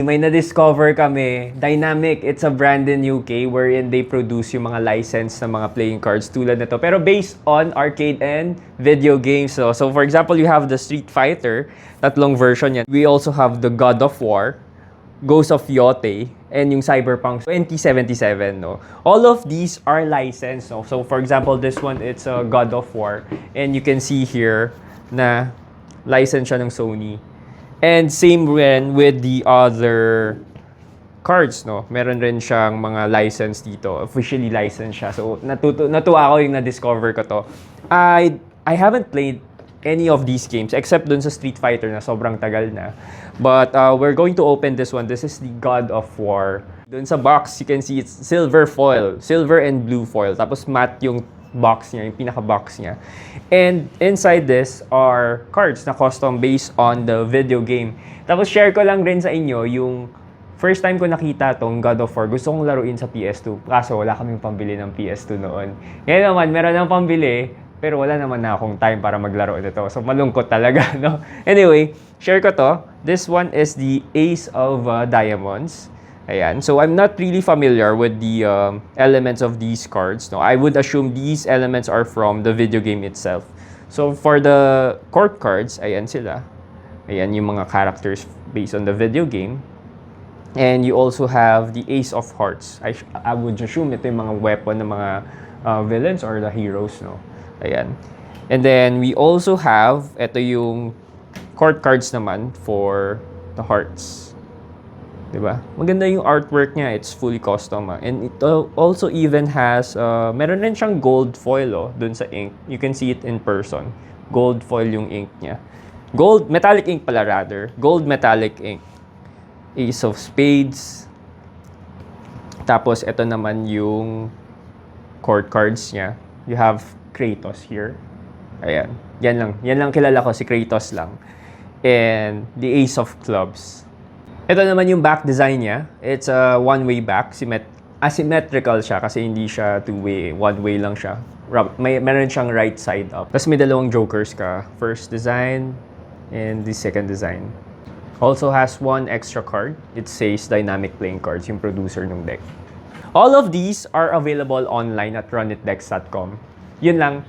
May na-discover kami, Dynamic. It's a brand in UK wherein they produce yung mga license na mga playing cards tulad nito. Pero based on arcade and video games. So for example, you have the Street Fighter, tatlong version yan. We also have the God of War, Ghost of Yote, and yung Cyberpunk 2077, no? All of these are licensed, no? So for example, this one, it's a God of War. And you can see here na license siya ng Sony. And same rin with the other cards, no? Meron rin siyang mga license dito. Officially licensed siya. So, natuwa ako yung na-discover ko to. I haven't played any of these games except dun sa Street Fighter na sobrang tagal na. But we're going to open this one. This is the God of War. Dun sa box, you can see it's silver foil. Silver and blue foil. Tapos matte yung box niya, yung pinaka-box niya. And inside this are cards na custom based on the video game. Tapos share ko lang rin sa inyo yung first time ko nakita tong God of War. Gusto kong laruin sa PS2. Kaso wala kaming pambili ng PS2 noon. Ngayon naman, meron ng pambili, pero wala naman na akong time para maglaro nito. So malungkot talaga, no? Anyway, share ko to. This one is the Ace of Diamonds. Ayan. So, I'm not really familiar with the elements of these cards. No, I would assume these elements are from the video game itself. So, for the court cards, ayan sila. Ayan yung mga characters based on the video game. And you also have the Ace of Hearts. I would assume ito yung mga weapon ng mga villains or the heroes, no? Ayan. And then, we also have, ito yung court cards naman for the hearts. Diba? Maganda yung artwork niya. It's fully custom. And it also even has, meron rin siyang gold foil dun sa ink. You can see it in person. Gold foil yung ink niya. Gold, metallic ink pala rather. Gold metallic ink. Ace of Spades. Tapos, ito naman yung court cards niya. You have Kratos here. Ayan. Yan lang kilala ko, si Kratos lang. And the Ace of Clubs. Ito naman yung back design niya. It's a one-way back. Asymmetrical siya kasi hindi siya two-way. One-way lang siya. Meron siyang right side up. Tapos may dalawang jokers ka. First design and the second design. Also has one extra card. It says Dynamic Playing Cards, yung producer ng deck. All of these are available online at runitdecks.com. Yun lang.